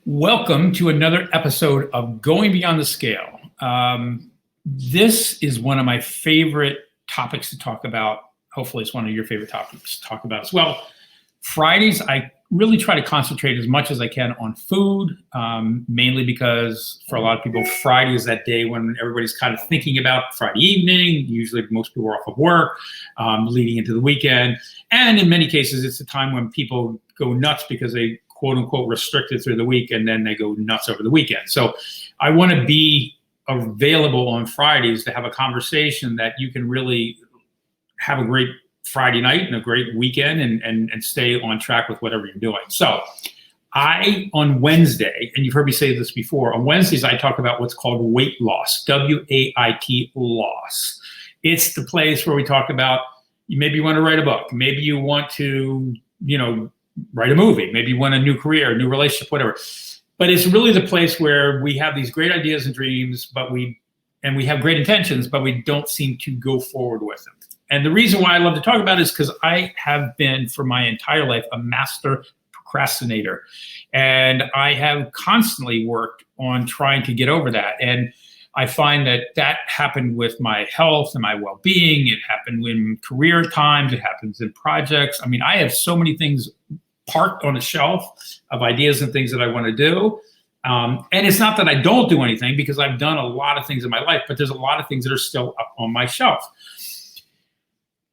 Welcome to another episode of Going Beyond the Scale. This is one of my favorite topics to talk about. Hopefully it's one of your favorite topics to talk about as well. Fridays, I really try to concentrate as much as I can on food, mainly because for a lot of people, Friday is that day when everybody's kind of thinking about Friday evening. Usually most people are off of work, leading into the weekend. And in many cases, it's a time when people go nuts because they quote unquote restricted through the week and then they go nuts over the weekend. So I want to be available on Fridays to have a conversation that you can really have a great Friday night and a great weekend and stay on track with whatever you're doing. So on Wednesday, and you've heard me say this before, on Wednesdays I talk about what's called weight loss, W-A-I-T loss. It's the place where we talk about maybe you want to write a book, maybe you want to, write a movie, maybe you want a new career, a new relationship, whatever. But it's really the place where we have these great ideas and dreams, we have great intentions, but we don't seem to go forward with them. And the reason why I love to talk about it is because I have been, for my entire life, a master procrastinator. And I have constantly worked on trying to get over that. And I find that happened with my health and my well-being. It happened in career times. It happens in projects. I mean, I have so many things parked on a shelf of ideas and things that I want to do. And it's not that I don't do anything, because I've done a lot of things in my life, but there's a lot of things that are still up on my shelf.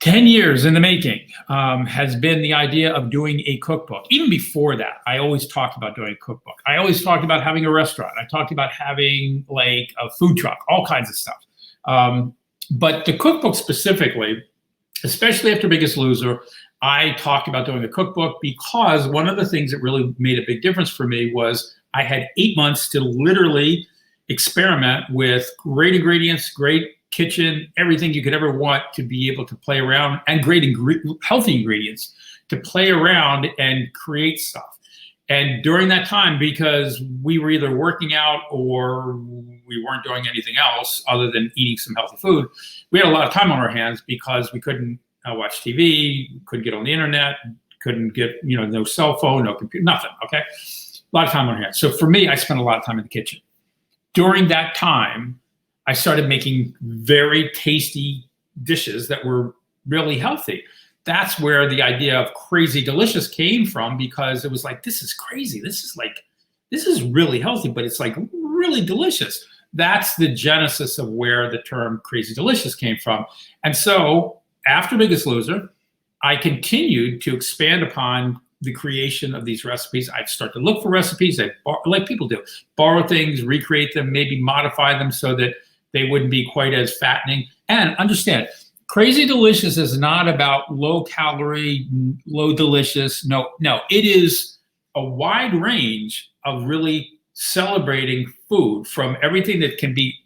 10 years in the making has been the idea of doing a cookbook. Even before that, I always talked about doing a cookbook. I always talked about having a restaurant. I talked about having like a food truck, all kinds of stuff. But the cookbook specifically, especially after Biggest Loser, I talked about doing a cookbook because one of the things that really made a big difference for me was I had 8 months to literally experiment with great ingredients, great kitchen, everything you could ever want to be able to play around, and great healthy ingredients to play around and create stuff. And during that time, because we were either working out or we weren't doing anything else other than eating some healthy food, we had a lot of time on our hands because we couldn't watch TV, couldn't get on the internet, couldn't get, no cell phone, no computer, nothing, okay? A lot of time on our hands. So for me, I spent a lot of time in the kitchen. During that time, I started making very tasty dishes that were really healthy. That's where the idea of Crazy Delicious came from, because it was like, this is crazy. This is really healthy, but it's like really delicious. That's the genesis of where the term Crazy Delicious came from. And so after Biggest Loser, I continued to expand upon the creation of these recipes. I'd start to look for recipes, like people do, borrow things, recreate them, maybe modify them so that they wouldn't be quite as fattening. And understand, Crazy Delicious is not about low calorie, low delicious. No, it is a wide range of really celebrating food, from everything that can be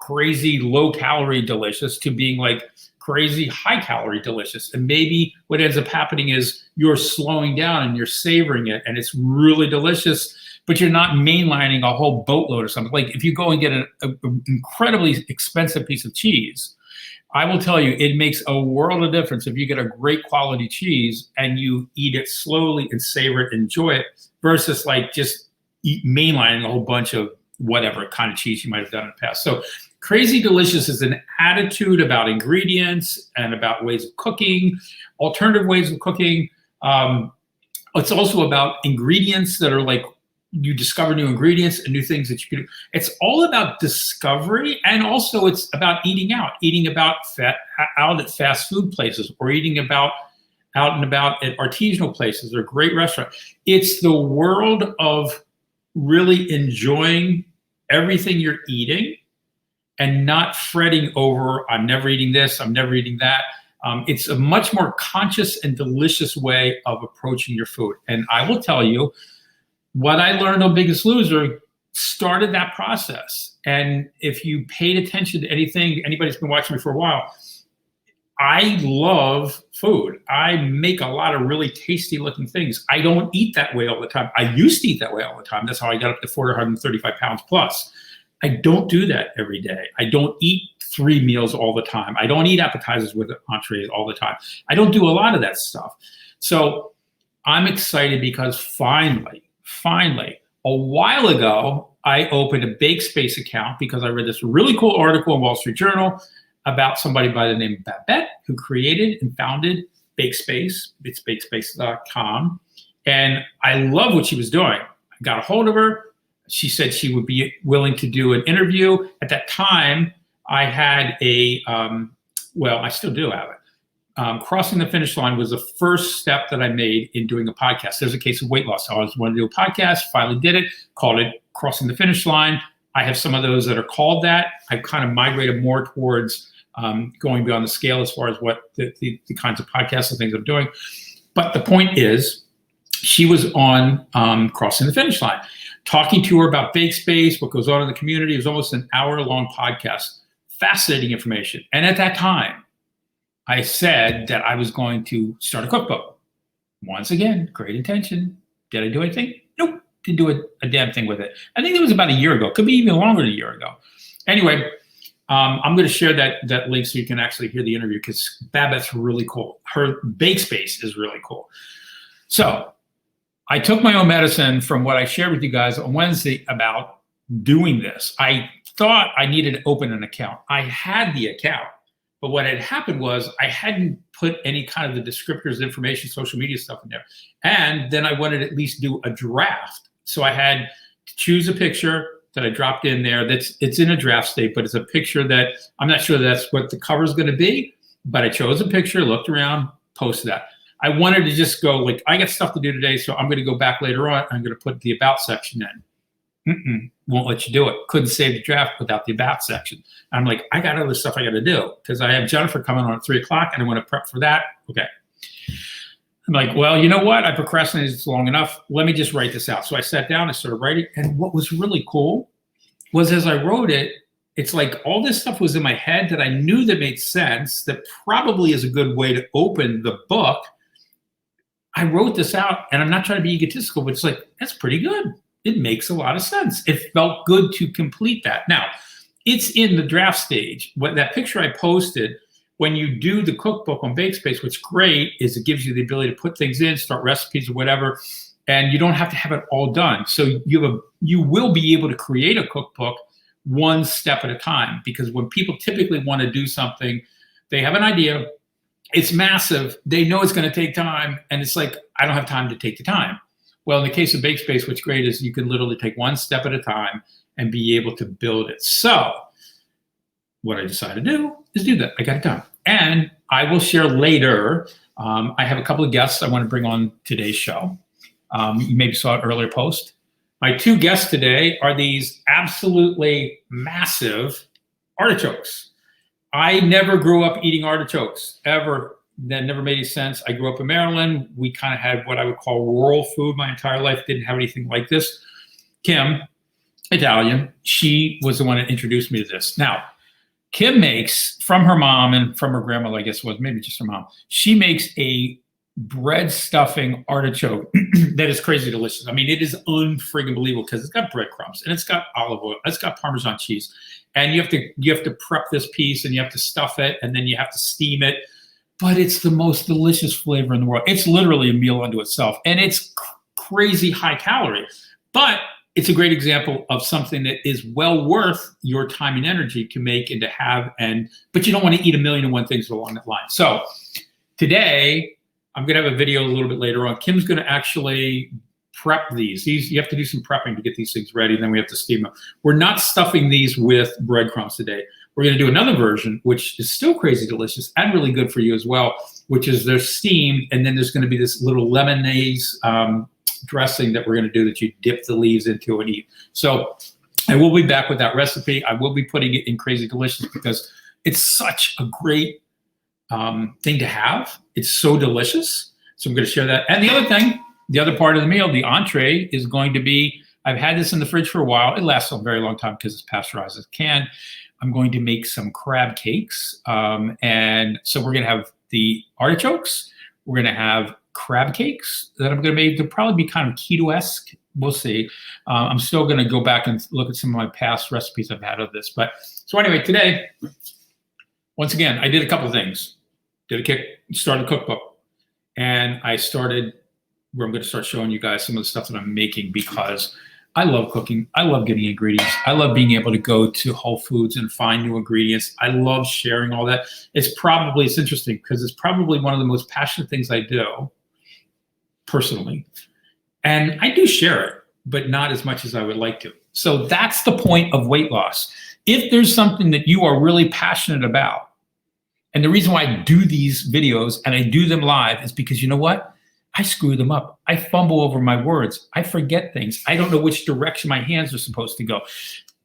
crazy low calorie delicious to being like crazy high calorie delicious. And maybe what ends up happening is you're slowing down and you're savoring it and it's really delicious, but you're not mainlining a whole boatload or something. Like if you go and get an incredibly expensive piece of cheese, I will tell you, it makes a world of difference if you get a great quality cheese and you eat it slowly and savor it, enjoy it, versus like just mainlining a whole bunch of whatever kind of cheese you might have done in the past. So Crazy Delicious is an attitude about ingredients and about ways of cooking, alternative ways of cooking. It's also about ingredients that are like, you discover new ingredients and new things that you can do. It's all about discovery, and also it's about eating out at fast food places, or eating out and about at artisanal places or great restaurants. It's the world of really enjoying everything you're eating and not fretting over, I'm never eating this, I'm never eating that. It's a much more conscious and delicious way of approaching your food. And I will tell you, what I learned on Biggest Loser started that process. And if you paid attention to anything, anybody's been watching me for a while, I love food. I make a lot of really tasty looking things. I don't eat that way all the time. I used to eat that way all the time. That's how I got up to 435 pounds plus. I don't do that every day. I don't eat 3 meals all the time. I don't eat appetizers with entrees all the time. I don't do a lot of that stuff. So I'm excited because finally, A while ago, I opened a Bakespace account because I read this really cool article in Wall Street Journal about somebody by the name of Babette who created and founded Bakespace. It's bakespace.com. And I love what she was doing. I got a hold of her. She said she would be willing to do an interview. At that time, I had I still do have it. Crossing the Finish Line was the first step that I made in doing a podcast. There's a case of weight loss. I always wanted to do a podcast, finally did it, called it Crossing the Finish Line. I have some of those that are called that. I've kind of migrated more towards going beyond the scale as far as what the kinds of podcasts and things I'm doing. But the point is, she was on Crossing the Finish Line, talking to her about Bakespace, what goes on in the community. It was almost an hour-long podcast, fascinating information. And at that time, I said that I was going to start a cookbook. Once again, great intention. Did I do anything? Nope, didn't do a damn thing with it. I think it was about a year ago. Could be even longer than a year ago. Anyway, I'm going to share that link so you can actually hear the interview because Babette's really cool. Her Bakespace is really cool. So I took my own medicine from what I shared with you guys on Wednesday about doing this. I thought I needed to open an account. I had the account, but what had happened was I hadn't put any kind of the descriptors, information, social media stuff in there. And then I wanted to at least do a draft. So I had to choose a picture that I dropped in there. It's in a draft state, but it's a picture that I'm not sure that's what the cover is going to be, but I chose a picture, looked around, posted that. I wanted to just go like, I got stuff to do today, so I'm going to go back later on. I'm going to put the about section in. Won't let you do it. Couldn't save the draft without the about section. I'm like, I got other stuff I got to do because I have Jennifer coming on at 3 o'clock and I want to prep for that. Okay. I'm like, well, you know what? I procrastinated this long enough. Let me just write this out. So I sat down and started writing. And what was really cool was as I wrote it, it's like all this stuff was in my head that I knew that made sense, that probably is a good way to open the book. I wrote this out, and I'm not trying to be egotistical, but it's like, that's pretty good. It makes a lot of sense. It felt good to complete that. Now, it's in the draft stage. What that picture I posted, when you do the cookbook on Bakespace, what's great is it gives you the ability to put things in, start recipes or whatever, and you don't have to have it all done. So you will be able to create a cookbook one step at a time, because when people typically want to do something, they have an idea, it's massive, they know it's going to take time, and it's like, I don't have time to take the time. Well, in the case of Bakespace, what's great is you can literally take one step at a time and be able to build it. So what I decided to do is do that. I got it done. And I will share later, I have a couple of guests I want to bring on today's show. You maybe saw an earlier post. My two guests today are these absolutely massive artichokes. I never grew up eating artichokes, ever. That never made any sense. I grew up in Maryland. We kind of had what I would call rural food my entire life. Didn't have anything like this. Kim, Italian, she was the one that introduced me to this. Now, Kim makes, from her mom and from her grandmother, I guess it was, maybe just her mom, she makes a bread stuffing artichoke that is crazy delicious. I mean, it is unfriggin' believable because it's got breadcrumbs and it's got olive oil, it's got Parmesan cheese, and you have to prep this piece and you have to stuff it and then you have to steam it. But it's the most delicious flavor in the world. It's literally a meal unto itself, and it's crazy high calorie. But it's a great example of something that is well worth your time and energy to make and to have. But you don't want to eat a million and one things along that line. So today, I'm going to have a video a little bit later on. Kim's going to actually prep these. You have to do some prepping to get these things ready, and then we have to steam them. We're not stuffing these with breadcrumbs today. We're going to do another version, which is still crazy delicious and really good for you as well, which is they're steamed, and then there's going to be this little lemonade dressing that we're going to do that you dip the leaves into and eat. So I will be back with that recipe. I will be putting it in Crazy Delicious because it's such a great thing to have. It's so delicious. So I'm going to share that. And the other thing, the other part of the meal, the entree, is going to be, I've had this in the fridge for a while. It lasts a very long time because it's pasteurized as can. I'm going to make some crab cakes. And so we're going to have the artichokes. We're going to have crab cakes that I'm going to make. They'll probably be kind of keto-esque. We'll see. I'm still going to go back and look at some of my past recipes I've had of this. But so anyway, today, once again, I did a couple of things. Started a cookbook. And I started where I'm going to start showing you guys some of the stuff that I'm making because I love cooking. I love getting ingredients. I love being able to go to Whole Foods and find new ingredients. I love sharing all that. It's interesting because it's probably one of the most passionate things I do personally. And I do share it, but not as much as I would like to. So that's the point of weight loss. If there's something that you are really passionate about, and the reason why I do these videos and I do them live is because you know what? I screw them up. I fumble over my words. I forget things. I don't know which direction my hands are supposed to go.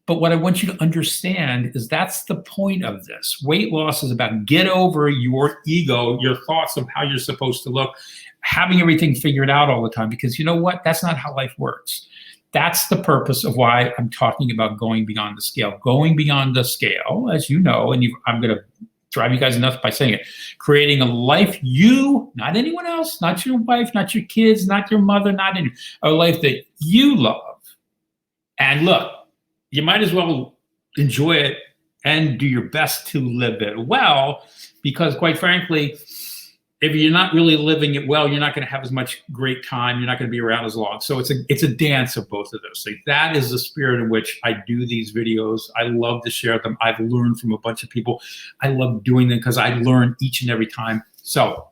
But what I want you to understand is that's the point of this. Weight loss is about get over your ego, your thoughts of how you're supposed to look, having everything figured out all the time. Because you know what? That's not how life works. That's the purpose of why I'm talking about going beyond the scale. Going beyond the scale, as you know, and I'm going to drive you guys nuts by saying it, creating a life you, not anyone else, not your wife, not your kids, not your mother, a life that you love. And look, you might as well enjoy it and do your best to live it well, because quite frankly, if you're not really living it well, you're not going to have as much great time. You're not going to be around as long. So it's a dance of both of those things. That is the spirit in which I do these videos. I love to share them. I've learned from a bunch of people. I love doing them because I learn each and every time. So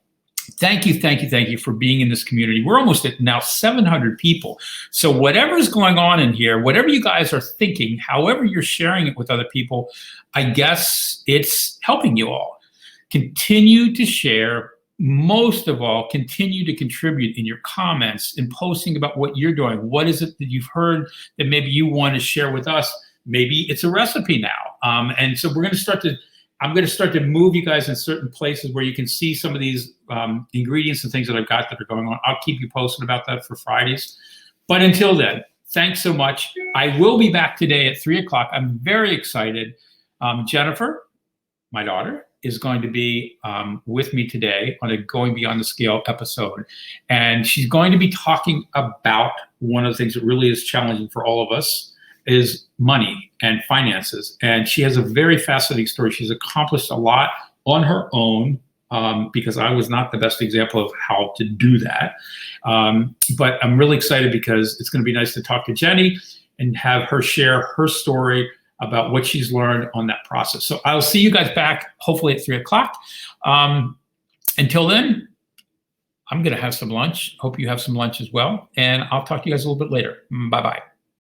thank you for being in this community. We're almost at now 700 people. So whatever's going on in here, whatever you guys are thinking, however you're sharing it with other people, I guess it's helping you all. Continue to share. Most of all, continue to contribute in your comments and posting about what you're doing. What is it that you've heard that maybe you want to share with us? Maybe it's a recipe now. And so I'm going to start to move you guys in certain places where you can see some of these ingredients and things that I've got that are going on. I'll keep you posted about that for Fridays. But until then, thanks so much. I will be back today at 3 o'clock. I'm very excited. Jennifer, my daughter, is going to be with me today on a Going Beyond the Scale episode. And she's going to be talking about one of the things that really is challenging for all of us is money and finances. And she has a very fascinating story. She's accomplished a lot on her own because I was not the best example of how to do that. But I'm really excited because it's going to be nice to talk to Jenny and have her share her story about what she's learned on that process. So I'll see you guys back hopefully at 3 o'clock. Until then, I'm gonna have some lunch. Hope you have some lunch as well. And I'll talk to you guys a little bit later. Bye-bye.